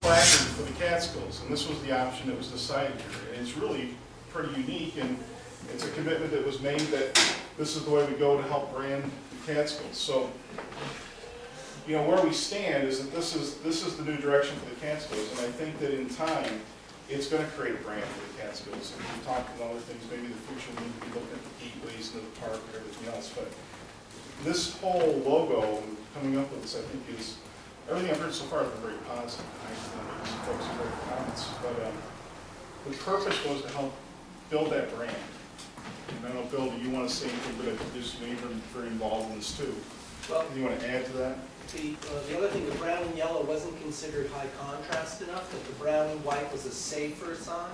flagging for the Catskills, and this was the option that was decided here. And it's really pretty unique, and it's a commitment that was made that this is the way we go to help brand the Catskills. So, you know, where we stand is that this is the new direction for the Catskills, and I think that in time, it's going to create a brand for the Catskills. And we've talked about other things, maybe in the future we need to be looking at the gateways into the park and everything else. But this whole logo coming up with this, I think, is everything I've heard so far has been very positive. I know some folks have heard comments, but the purpose was to help build that brand. And I don't know, Bill, do you want to say anything? But there's maybe very involved in this too. Well, do you want to add to that? The other thing, the brown and yellow wasn't considered high contrast enough, but the brown and white was a safer sign.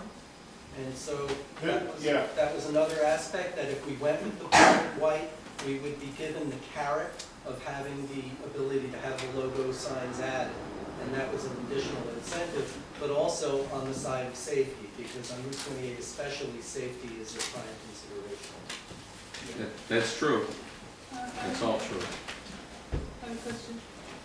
And so that was another aspect, that if we went with the brown and white, we would be given the carrot of having the ability to have the logo signs added. And that was an additional incentive, but also on the side of safety, because on Route 28 especially, safety is a prime consideration. That's true. That's all true. I have a question.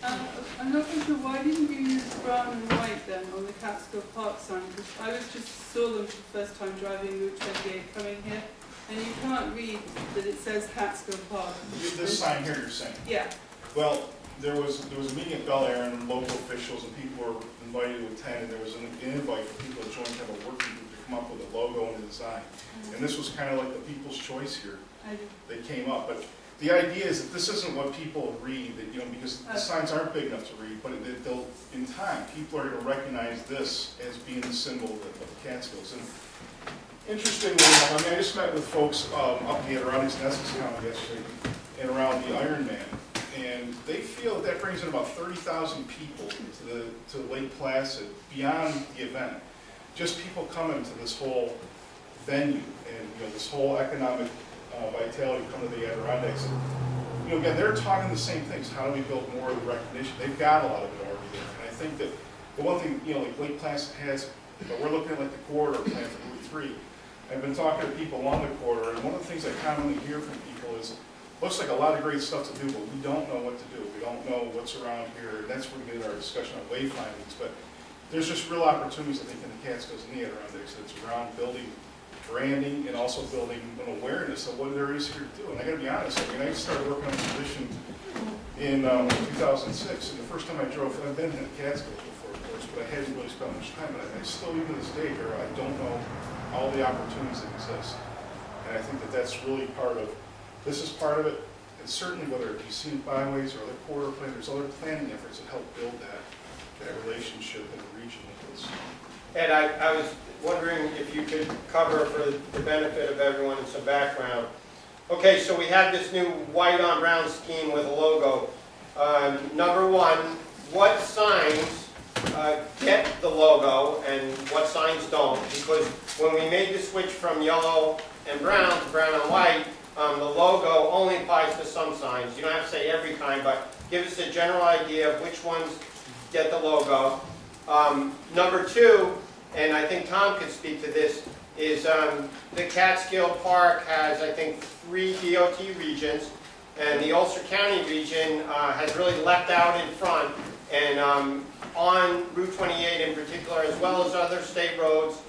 I'm not quite sure, why didn't you use brown and white then on the Catskill Park sign? Because I just saw them for the first time driving Route 28 coming here, and you can't read that it says Catskill Park. This sign here, you're saying? Yeah. Well, there was a meeting at Bel Air, and local officials and people were invited to attend, and there was an invite for people to join to have a working group to come up with a logo and a design. And this was kind of like the people's choice here. They came up, but the idea is that this isn't what people read, that, you know, because the signs aren't big enough to read, but they'll, in time, people are going to recognize this as being the symbol of the Catskills. And interestingly enough, I mean, I just met with folks up in the Adirondacks and Essex County yesterday and around the Ironman, and they feel that that brings in about 30,000 people to Lake Placid beyond the event. Just people coming to this whole venue and, you know, this whole economic vitality come to the Adirondacks. And, you know, again, they're talking the same things. How do we build more of the recognition? They've got a lot of it already there. And I think that the one thing, you know, like Lake Placid has, but we're looking at like the corridor plan for Route 3. I've been talking to people along the corridor, and one of the things I commonly hear from people is, looks like a lot of great stuff to do, but we don't know what to do. We don't know what's around here, and that's where we get our discussion on wayfindings. But there's just real opportunities, I think, in the Catskills and the Adirondacks that's around building branding and also building an awareness of what there is here to do. And I got to be honest, I mean, I started working on this position in 2006, and the first time I drove, I've been in the Catskills before, of course, but I hadn't really spent much time. But I still, even to this day here, I don't know all the opportunities that exist. And I think that that's really part of, this is part of it, and certainly whether it be scenic byways or other corridor plans, there's other planning efforts that help build that relationship in the region with this. Ed, I was wondering if you could cover, for the benefit of everyone, some background. Okay, so we have this new white on brown scheme with a logo. Number one, what signs get the logo and what signs don't? Because when we made the switch from yellow and brown to brown and white, the logo only applies to some signs. You don't have to say every kind, but give us a general idea of which ones get the logo. Number two, and I think Tom could speak to this, is the Catskill Park has, I think, 3 DOT regions, and the Ulster County region has really leapt out in front, and on Route 28 in particular, as well as other state roads,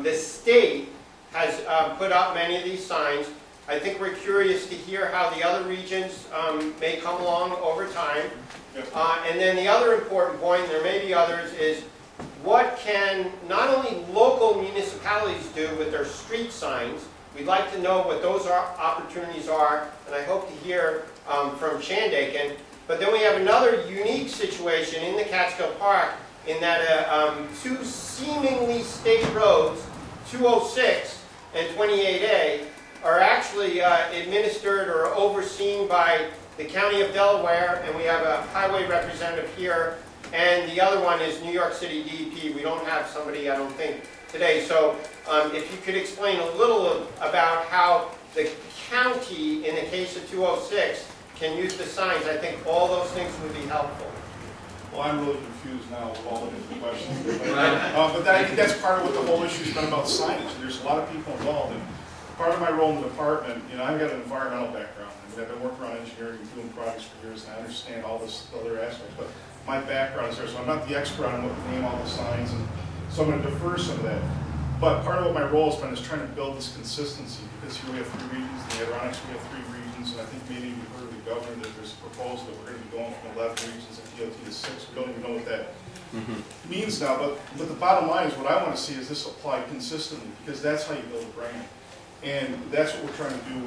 the state has put up many of these signs. I think we're curious to hear how the other regions may come along over time. And then the other important point, there may be others, is what can not only local municipalities do with their street signs. We'd like to know what those opportunities are, and I hope to hear from Shandaken. But then we have another unique situation in the Catskill Park in that 2 seemingly state roads, 206 and 28A, are actually administered or overseen by the County of Delaware, and we have a highway representative here, and the other one is New York City DEP. We don't have somebody, I don't think, today. So if you could explain a little about how the county, in the case of 206, can use the signs, I think all those things would be helpful. Well, I'm really confused now with all of the questions. But I think that's part of what the whole issue has been about signage. There's a lot of people involved. And part of my role in the department, you know, I've got an environmental background. I mean, I've been working around engineering and doing projects for years, and I understand all this other aspects. But my background is there, so I'm not the expert on what to name all the signs, and so I'm going to defer some of that. But part of what my role has been is trying to build this consistency, because here we have 3 regions, in the Adirondacks we have 3 regions, and I think maybe you heard of the governor that there's a proposal that we're going to be going from 11 regions at DOT to 6. We don't even know what that means now, but the bottom line is what I want to see is this applied consistently, because that's how you build a brand. And that's what we're trying to do,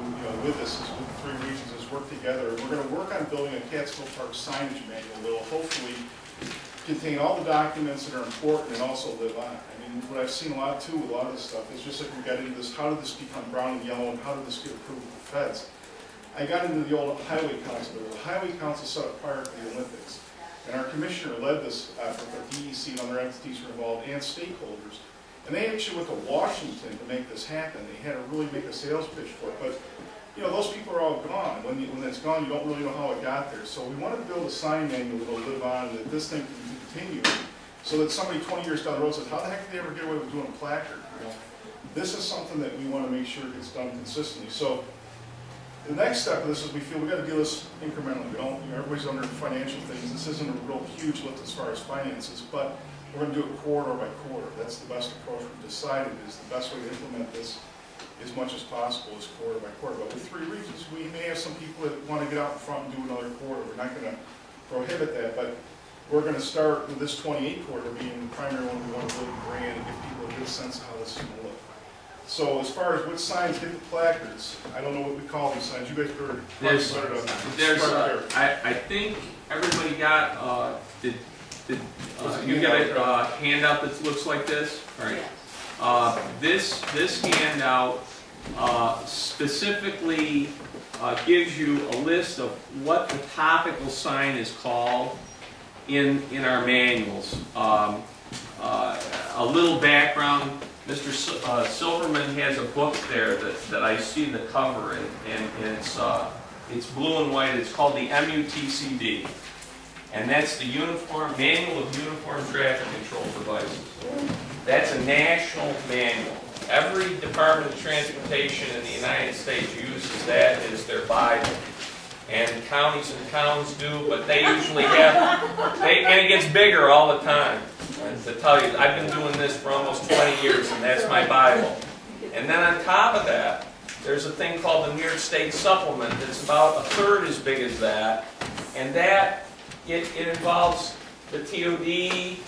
with this, is with the 3 regions, is work together. And we're going to work on building a Catskill Park signage manual that will hopefully contain all the documents that are important and also live on. I mean, what I've seen a lot too with a lot of this stuff is just like we got into this, how did this become brown and yellow, and how did this get approved with the feds? I got into the old Highway Council. There was a Highway Council set up prior to the Olympics. And our commissioner led this effort, the DEC and other entities were involved, and stakeholders. And they actually went to Washington to make this happen. They had to really make a sales pitch for it. But, those people are all gone. When it's gone, you don't really know how it got there. So we want to build a sign manual that will live on, that this thing can continue, so that somebody 20 years down the road says, how the heck did they ever get away with doing a placard? This is something that we want to make sure gets done consistently. So the next step of this is we feel we've got to do this incrementally. We don't, everybody's under financial things. This isn't a real huge lift as far as finances, but we're going to do it quarter by quarter. That's the best approach we've decided is the best way to implement this as much as possible is quarter by quarter. But with 3 regions, we may have some people that want to get out in front and do another quarter. We're not going to prohibit that, but we're going to start with this 28 quarter being the primary one we want to build a brand and give people a good sense of how this is going to look. So as far as which signs get the placards, I don't know what we call these signs. You guys better I think everybody got, you get a handout that looks like this? All right. This handout specifically gives you a list of what the topical sign is called in our manuals. A little background. Mr. Silverman has a book there that I see the cover and it's blue and white. It's called the MUTCD, and that's the Manual of Uniform Traffic Control Devices. That's a national manual. Every Department of Transportation in the United States uses that as their Bible, and counties and towns do, but they usually have, and it gets bigger all the time. And to tell you, I've been doing this for almost 20 years, and that's my Bible. And then on top of that, there's a thing called the New York State Supplement that's about 1/3 as big as that, and that, it involves the TOD,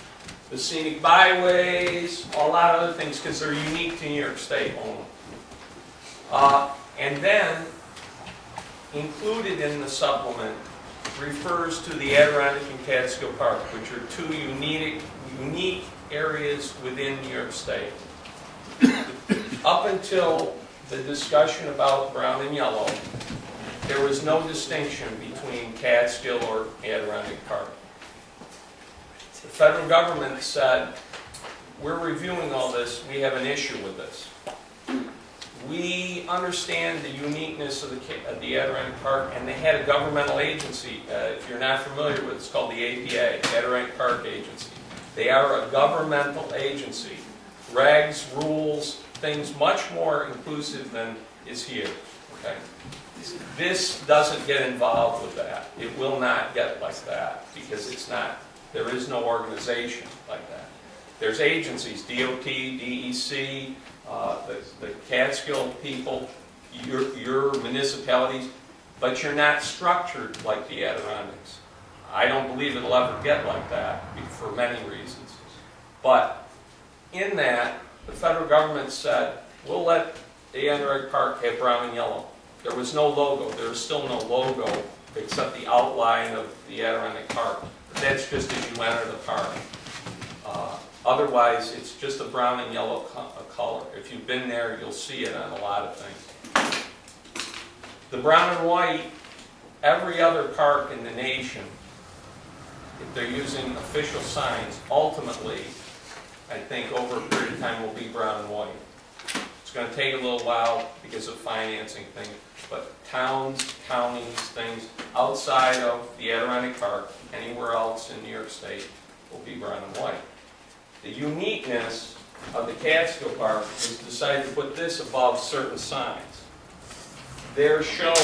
the scenic byways, a lot of other things, because they're unique to New York State only. And then, included in the supplement refers to the Adirondack and Catskill Park, which are 2 unique areas within New York State. Up until the discussion about brown and yellow, there was no distinction between Catskill or Adirondack Park. The federal government said, we're reviewing all this, we have an issue with this. We understand the uniqueness of the Adirondack Park, and they had a governmental agency, if you're not familiar with it, it's called the APA, Adirondack Park Agency. They are a governmental agency. Regs, rules, things much more inclusive than is here. Okay? This doesn't get involved with that. It will not get like that, because it's not, there is no organization like that. There's agencies, DOT, DEC, the Catskill people, your municipalities, but you're not structured like the Adirondacks. I don't believe it'll ever get like that for many reasons. But in that, the federal government said, we'll let the Adirondack Park have brown and yellow. There was no logo. There is still no logo except the outline of the Adirondack Park. That's just as you enter the park. Otherwise, it's just a brown and yellow color. If you've been there, you'll see it on a lot of things. The brown and white, every other park in the nation, if they're using official signs, ultimately, I think over a period of time will be brown and white. It's going to take a little while because of financing things, but towns, counties, things outside of the Adirondack Park, anywhere else in New York State, will be brown and white. The uniqueness of the Catskill Park is decided to put this above certain signs. They're shown,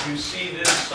you see this sign